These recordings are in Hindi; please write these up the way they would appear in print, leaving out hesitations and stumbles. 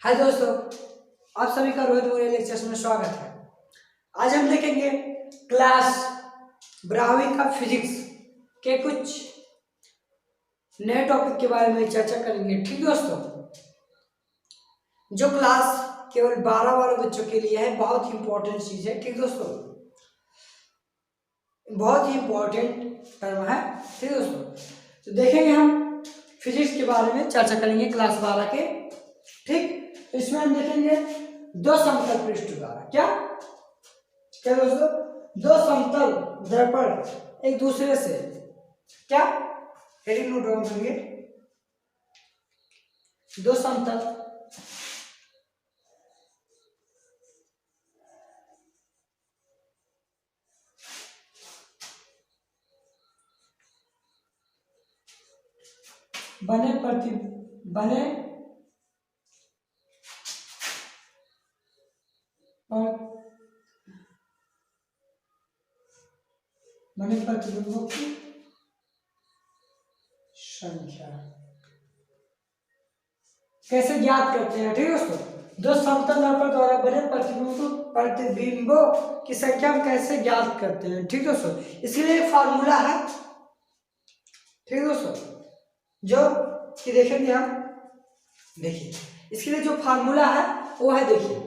हाय दोस्तों, आप सभी का रोहित मोरे लेक्चर्स में स्वागत है। आज हम देखेंगे क्लास 12वीं का फिजिक्स के कुछ नए टॉपिक के बारे में चर्चा करेंगे। ठीक दोस्तों, जो क्लास केवल 12 वाले बच्चों के लिए है, बहुत ही इंपॉर्टेंट चीज है। ठीक दोस्तों, बहुत ही इंपॉर्टेंट टर्म है। ठीक दोस्तों, तो देखेंगे हम फिजिक्स के बारे में चर्चा करेंगे क्लास 12 के। ठीक, इसमें हम देखेंगे दो समतल पृष्ठ द्वारा क्या दोस्तों, दो समतल दर्पण एक दूसरे से क्या हेडिंग नोट डाउन करेंगे। दो समतल बने प्रतिबिंबों की संख्या कैसे ज्ञात करते हैं। ठीक है दोस्तों, दो समतल दर्पण द्वारा बने प्रतिबिंबों की संख्या हम कैसे ज्ञात करते हैं। ठीक दोस्तों, इसके लिए एक फार्मूला है। ठीक दोस्तों, जो कि देखेंगे हम। देखिए, इसके लिए जो फार्मूला है वो है, देखिए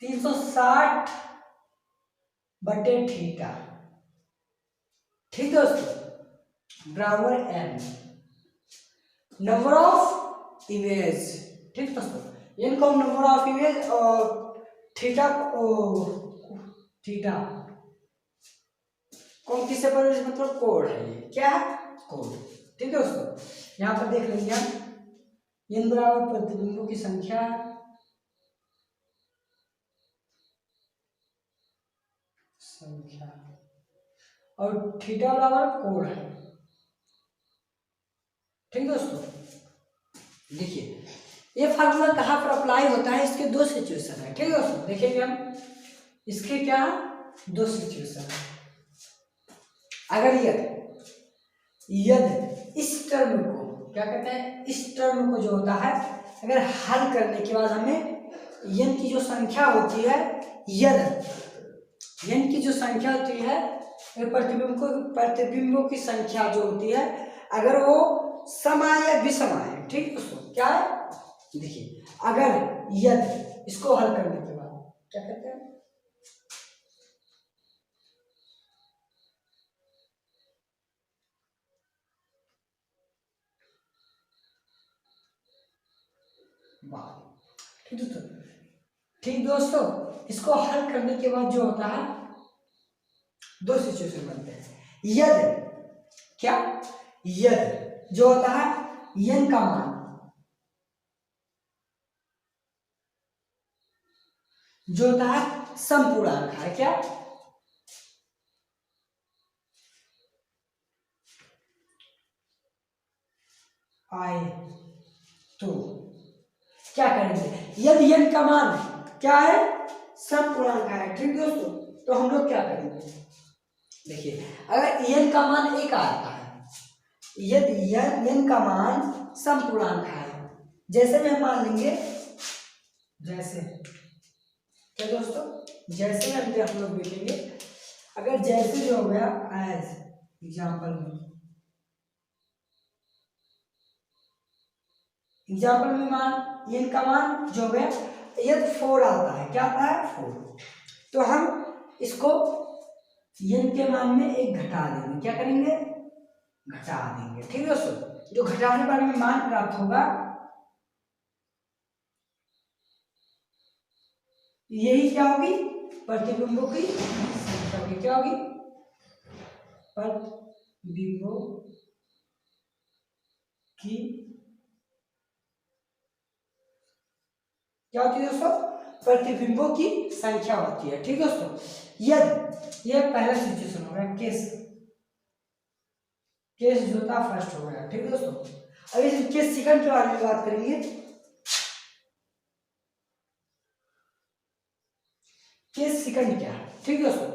360/θ। ठीक दोस्तों, बराबर n नंबर ऑफ इमेज। ठीक दोस्तों, n को नंबर ऑफ इमेज और थीटा कौन किसे पर मतलब कोड है, ये क्या है, कोड। ठीक है दोस्तों, यहाँ पर देख लेंगे हम n बराबर प्रतिबिंबों की संख्या और थीटा बराबर कोण है। ठीक दोस्तों, देखिए ये फार्मूला कहाँ पर अप्लाई होता है, इसके दो सिचुएशन है। ठीक दोस्तों, देखेंगे हम इसके क्या दो सिचुएशन है। अगर यदि इस टर्म को क्या कहते हैं, इस टर्म को जो होता है, अगर हल करने के बाद हमें n की जो संख्या होती है, n की जो संख्या होती है, प्रतिबिंबों की संख्या जो होती है, अगर वो समान या विषम है। ठीक दोस्तों, क्या है, देखिए अगर यदि इसको हल करने के बाद क्या कहते हैं, ठीक दोस्तों, इसको हल करने के बाद जो होता है, दो सिचुएशन बनते हैं। यदि जो होता है n का मान जो होता है समपूर्णांक है, क्या आए, तो क्या करेंगे, यदि n का मान क्या है, समपूर्णांक है। ठीक दोस्तों, तो हम लोग क्या करेंगे, देखिए अगर n का मान 1 आता है, यदि n का मान समपूर्णांक है, जैसे में हम मान लेंगे, जैसे क्या दोस्तों, जैसे हम लोग देखेंगे, अगर जैसे जो हो गया एज एग्जाम्पल में मान n का मान जो है यदि 4 आता है, क्या आता है 4, तो हम इसको n के मान में 1 घटा देंगे। क्या करेंगे, घटा देंगे। ठीक है दोस्तों, जो घटाने पर हमें मान प्राप्त होगा, यही क्या होगी, प्रतिबिंबों की संख्या होगी। क्या होगी, प्रतिबिंबों की क्या होती है दोस्तों, प्रतिबिंबों की संख्या होती है। ठीक दोस्तों, यदि ये पहला सिचुएशन हो गया, केस जो था फर्स्ट हो गया। ठीक दोस्तों, अब इस केस सेकंड के बारे में बात करेंगे। केस सेकंड क्या है, ठीक दोस्तों,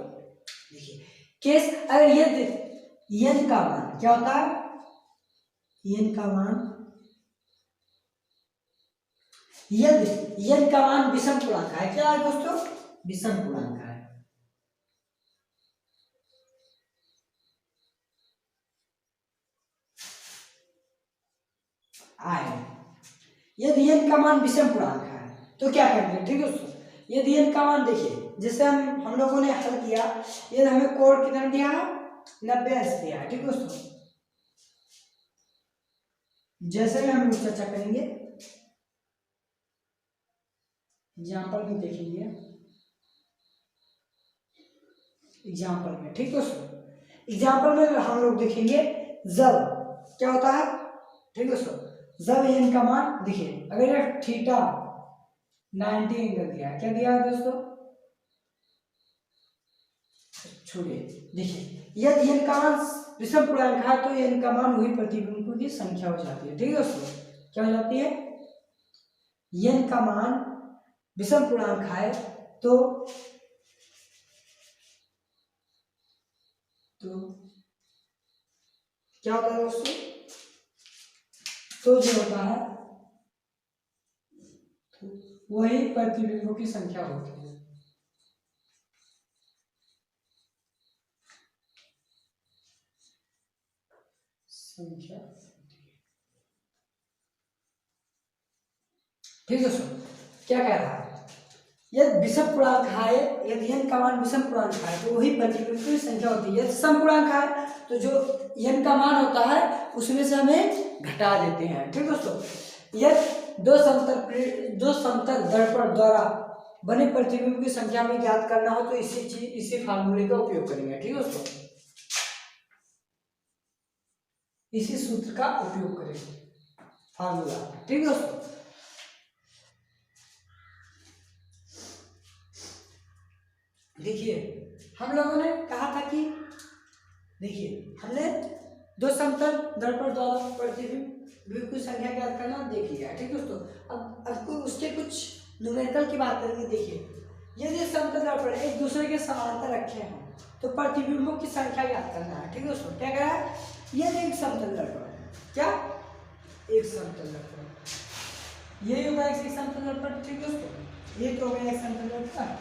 देखिए केस अगर ये n का मान क्या होता है, n का मान यदि यन का मान विषम पूर्णांक है, क्या है दोस्तों, विषम पूर्णांक है। आए यदि n का मान विषम पूर्णांक है तो क्या करेंगे, ठीक है दोस्तों। यदि n का मान देखिए, जैसे हम लोगों ने हल किया, यदि हमें कोण कितना दिया है, 90 अंश दिया है, ठीक है दोस्तों। जैसे में हम लोग चर्चा करेंगे, एग्जाम्पल में देखेंगे, एग्जाम्पल में, ठीक है दोस्तों। एग्जाम्पल में हम लोग देखेंगे जब क्या होता है, ठीक है दोस्तों, जब n का मान देखिए, अगर ये थीटा 90 एंगल दिया है, क्या दिया है दोस्तों, छोड़िए, देखिए यदि n का मान विषम पूर्णांक है तो n का मान वही प्रतिबिंबों की संख्या हो जाती है, ठीक है दोस्तों। क्या हो जाती है, n का मान विषम पूर्णांक है तो क्या होता है दोस्तों, तो जो होता है तो वही प्रतिबिंबों की संख्या होती है। संख्या, ठीक है दोस्तों। क्या कह रहा है, यदि विषम पूर्णांक है, यदि n का मान विषम पूर्णांक है तो वही प्रतिबिंबों की संख्या होती है। यदि सम पूर्णांक है तो जो n का मान होता है उसमें से हमें घटा देते हैं, ठीक है दोस्तों। यदि दो समतल दर्पण द्वारा बने प्रतिबिंब की संख्या में ज्ञात करना हो तो इसी फार्मूले का उपयोग करेंगे, ठीक है दोस्तों। इसी सूत्र का उपयोग करेंगे, फार्मूला, ठीक है दोस्तों। देखिए हम लोगों ने कहा था कि देखिए हमने दो समतल दर्पण द्वारा प्रतिबिंब की संख्या ज्ञात करना देख लिया, ठीक है दोस्तों। अब उसके कुछ न्यूमेरिकल की बात करेंगे। देखिए यदि समतल दर्पण एक दूसरे के समांतर रखे हैं तो प्रतिबिंबों की संख्या ज्ञात करना है, ठीक है दोस्तों। क्या कह रहा है, यदि एक समतल दर्पण, क्या एक समतल दर्पण, ये होगा एक समतल दर्पण, ठीक है दोस्तों। ये तो हो गया एक समतल दर्पण,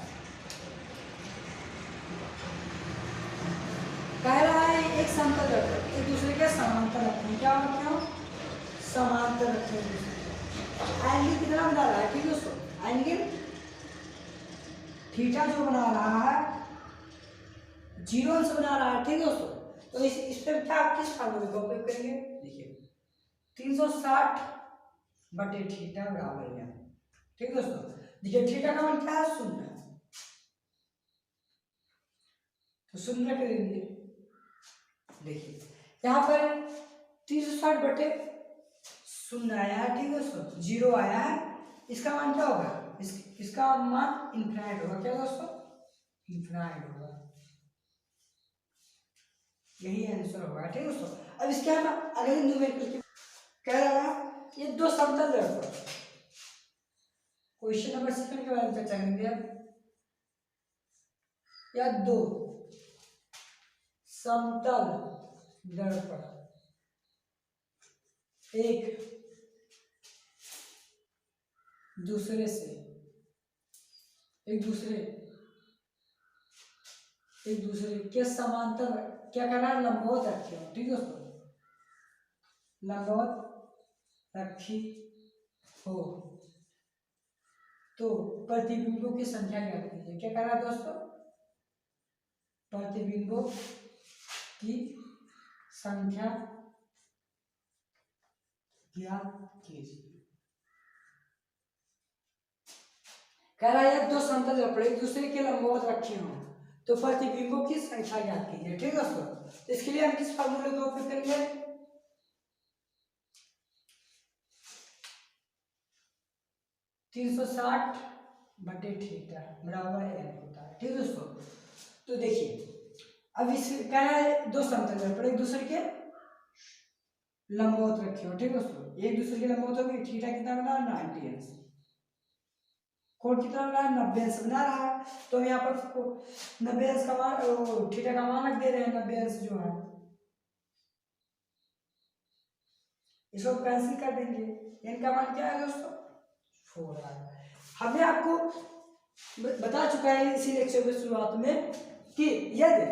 कह रहा है एक समतल दर्पण एक दूसरे के समांतर रखें, क्या क्यों समांतर रखें, एंगल कितना बना रहा है, ठीक है दोस्तों। एंगल थीटा जो बना रहा है 0 अंश बना रहा है, ठीक है दोस्तों। तो इस पे क्या किस फार्मूले का उपयोग करेंगे, देखिए 360 बटे थीटा बराबर है, ठीक है दोस्तों। देखिए थीटा का मान क्या है, 0, तो 0 रख देंगे। देखिए यहाँ पर 360 बटे 0 आया है, ठीक है दोस्तों, 0 आया है। इसका मान क्या होगा, इसका मान इनफिनाइट होगा, क्या दोस्तों, इनफिनाइट होगा, यही आंसर होगा, ठीक है दोस्तों। अब इसके हम अगले न्यूमेरिकल कह रहा है, ये दो समतल दर्पण, क्वेश्चन नंबर 2 के बारे में चर्चा करेंगे अब, या दो समतल दर्पण एक दूसरे के समांतर क्या करना है, लंबवत रखे हो, ठीक है दोस्तों, लंबवत रखी हो तो प्रतिबिंबों की संख्या ज्ञात कीजिए। क्या करना है दोस्तों, प्रतिबिंबों की संख्या ज्ञात कीजिए। कह रहा है दो समतल दर्पण एक दूसरे के लंबवत रखे हों तो प्रतिबिंबों की संख्या ज्ञात कीजिए, ठीक है दोस्तों। इसके लिए हम किस फार्मूले का उपयोग करेंगे, 360 बटे थीटा बराबर n होता है, ठीक है दोस्तों। तो देखिए अब इस कह रहा है दो समतल दर्पण एक दूसरे के लंबवत रखे हो, ठीक है दोस्तों। एक दूसरे के लंबवत हो गई, थीटा कितना बना, 90 अंश, कोण कितना बना, 90 अंश बना रहा है। तो हम यहाँ पर 90 अंश का मान, थीटा का मान रख दे रहे हैं, 90 अंश जो है इसको कैंसिल कर देंगे। n का मान क्या है दोस्तों, 4r। हमने आपको बता चुका है इसी लेक्चर के शुरुआत में कि यदि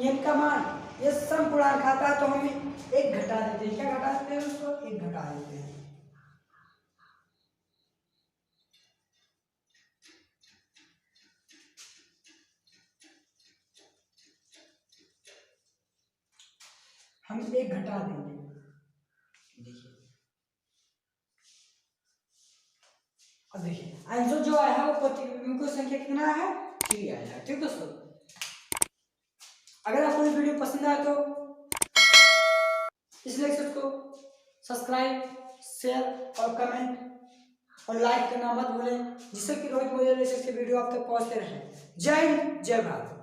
n का मान ये समपूर्णांक आता है तो हम एक घटा देते हैं। क्या घटा देते हैं? उसको एक घटा देते हैं। हम एक घटा देंगे। देखिए अब देखिए आंसर जो आया है वो प्रतिबिंब संख्या कितना है? 3 आया है। ठीक दोस्तों, अगर आपको ये वीडियो पसंद आया तो इस लेक्चर को सब्सक्राइब, शेयर और कमेंट और लाइक करना मत भूलें, जिससे कि रोज मुझे लेक्चर की वीडियो आप तक पहुंचते रहे। जय हिंद, जय भारत।